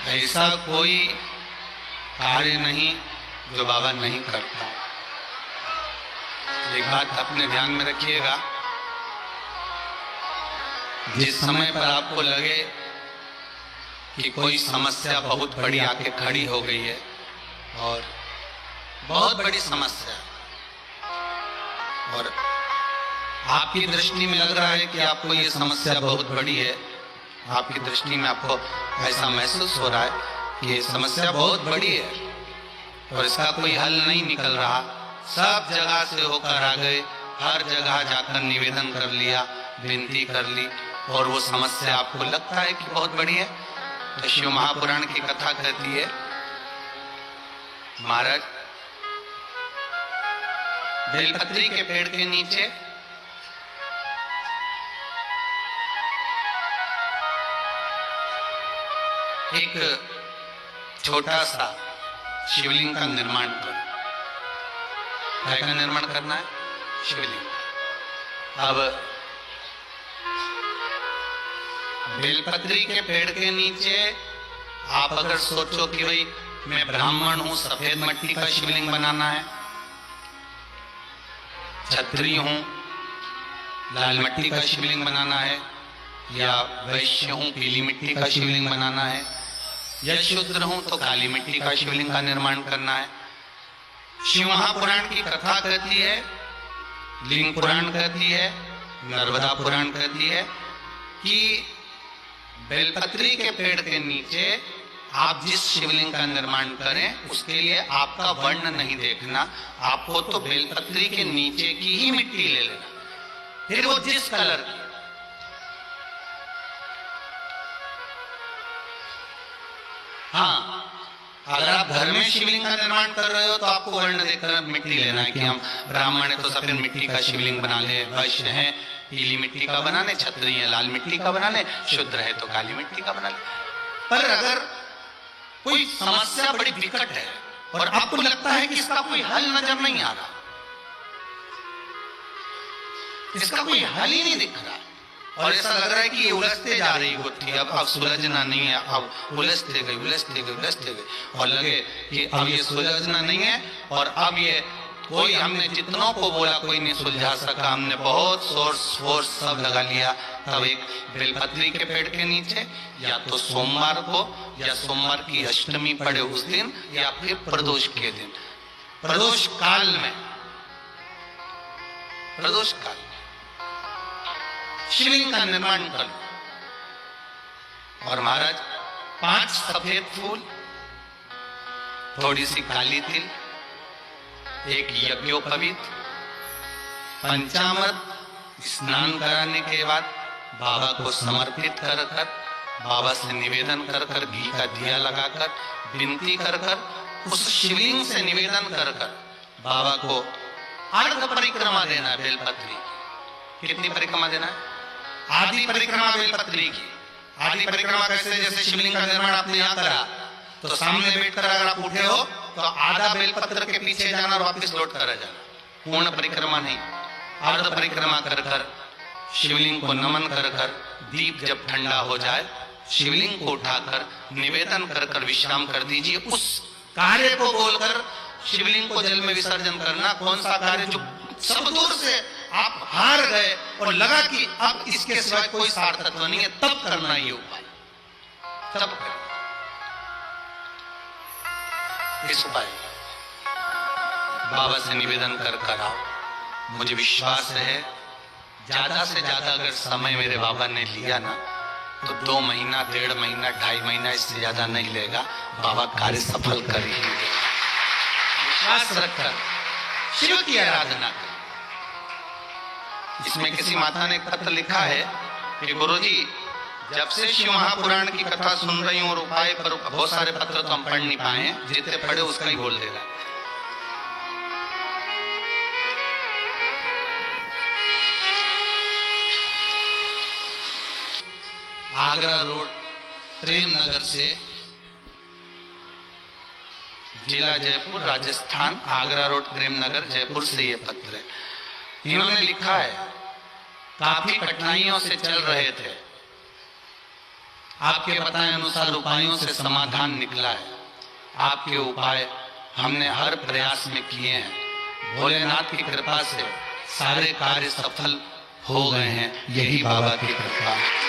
ऐसा कोई कार्य नहीं जो बाबा नहीं करता। एक बात अपने ध्यान में रखिएगा, जिस समय पर आपको लगे कि कोई समस्या बहुत बड़ी आके खड़ी हो गई है और बहुत बड़ी समस्या, और आपकी दृष्टि में लग रहा है कि आपको ये समस्या बहुत बड़ी है, आपकी दृष्टि में आपको ऐसा महसूस हो रहा है कि ये समस्या बहुत बड़ी है और इसका कोई हल नहीं निकल रहा, सब जगह से होकर आ गए, हर जगह जाकर निवेदन कर लिया, विनती कर ली, और वो समस्या आपको लगता है कि बहुत बड़ी है, तो शिव महापुराण की कथा कहती है, महाराज बेलपत्री के पेड़ के नीचे एक छोटा सा शिवलिंग का निर्माण करना। क्या का निर्माण करना है? शिवलिंग। अब बेलपत्री के पेड़ के नीचे आप अगर सोचो कि भाई मैं ब्राह्मण हूं, सफेद मिट्टी का शिवलिंग बनाना है, क्षत्रिय हूं, लाल मिट्टी का शिवलिंग बनाना है, या वैश्य हूं, पीली मिट्टी का शिवलिंग बनाना है, या शूद्र हूं तो काली मिट्टी का शिवलिंग का निर्माण करना है। शिव महापुराण की कथा कहती है, लिंग पुराण कहती है, नर्मदा पुराण कहती है कि बेलपत्री के पेड़ के नीचे आप जिस शिवलिंग का निर्माण करें उसके लिए आपका वर्ण नहीं देखना, आपको तो बेलपत्री के नीचे की ही मिट्टी ले लेना, फिर वो जिस कलर की। हाँ, अगर आप घर में शिवलिंग का निर्माण कर रहे हो तो आपको वर्ण देखकर मिट्टी लेना है कि हम ब्राह्मण है तो सफेद मिट्टी का शिवलिंग बना ले, वैश्य है पीली मिट्टी का बना ले, क्षत्रिय है लाल मिट्टी का बना ले, शूद्र है तो काली मिट्टी का बना ले। पर अगर कोई समस्या बड़ी विकट है और आपको लगता है कि इसका कोई हल नजर नहीं आ रहा, इसका कोई हल ही नहीं दिख रहा, और ऐसा लग रहा है कि ये उलझते जा रही गुत्थी, अब सुलझना नहीं है, अब उलझते गई उलझते गई उलझते गई, और लगे कि अब ये सुलझना नहीं है, और अब ये कोई, हमने जितनों को बोला कोई नहीं सुलझा सका, हमने बहुत फोर्स सब लगा लिया, तब एक बेलपत्री के पेड़ के नीचे या तो सोमवार को या सोमवार की अष्टमी पड़े उस दिन या फिर प्रदोष के दिन, प्रदोष काल में, प्रदोष काल शिवलिंग का निर्माण कर। और महाराज 5 सफेद फूल, थोड़ी सी काली तिल, एक यज्ञोपवीत, पंचामृत स्नान कराने के बाद बाबा को समर्पित कर कर, बाबा से निवेदन कर कर, घी का दिया लगाकर विनती कर कर, उस शिवलिंग से निवेदन कर कर बाबा को अर्ध परिक्रमा देना है बेलपत्री। कितनी परिक्रमा देना है? आधी परिक्रमा बेलपत्री की। आधी परिक्रमा कैसे? जैसे शिवलिंग का निर्माण आपने यहाँ करा तो सामने बैठकर अगर आप उठे हो तो आधा बेलपत्र के पीछे जाना और वापस लौट कर जाना, पूर्ण परिक्रमा नहीं, अर्ध परिक्रमा कर कर शिवलिंग को नमन कर कर, दीप जब ठंडा हो जाए शिवलिंग को उठाकर निवेदन कर कर विश्राम कर दीजिए। उस कार्य को बोलकर शिवलिंग को जल में विसर्जन करना। कौन सा कार्य? जो सब दूर से आप हार गए और लगा कि अब इसके सिवाय कोई सार्थत्व नहीं है, तब करना ये उपाय, तब करना इस उपाय। बाबा से निवेदन कर कर आओ। मुझे विश्वास है ज्यादा से ज्यादा अगर समय मेरे बाबा ने लिया ना तो 2 महीना, 1.5 महीना, 2.5 महीना, इससे ज्यादा नहीं लेगा। बाबा कार्य सफल कर ही देंगे। विश्वास रखकर शिव की आराधना कर। इसमें किसी माता ने एक पत्र लिखा है कि गुरुजी, जब से शिव महापुराण की कथा सुन रही हूं और उपाय पर बहुत सारे पत्र तो हम पढ़ नहीं पाए, जितने पढ़े उसका ही बोल देगा। आगरा रोड प्रेम नगर से, जिला जयपुर, राजस्थान, आगरा रोड प्रेम नगर, जयपुर से ये पत्र है। इन्होंने लिखा है काफी कठिनाइयों से चल रहे थे, आपके बताए अनुसार उपायों से समाधान निकला है। आपके उपाय हमने हर प्रयास में किए हैं। भोलेनाथ की कृपा से सारे कार्य सफल हो गए हैं। यही बाबा की कृपा है।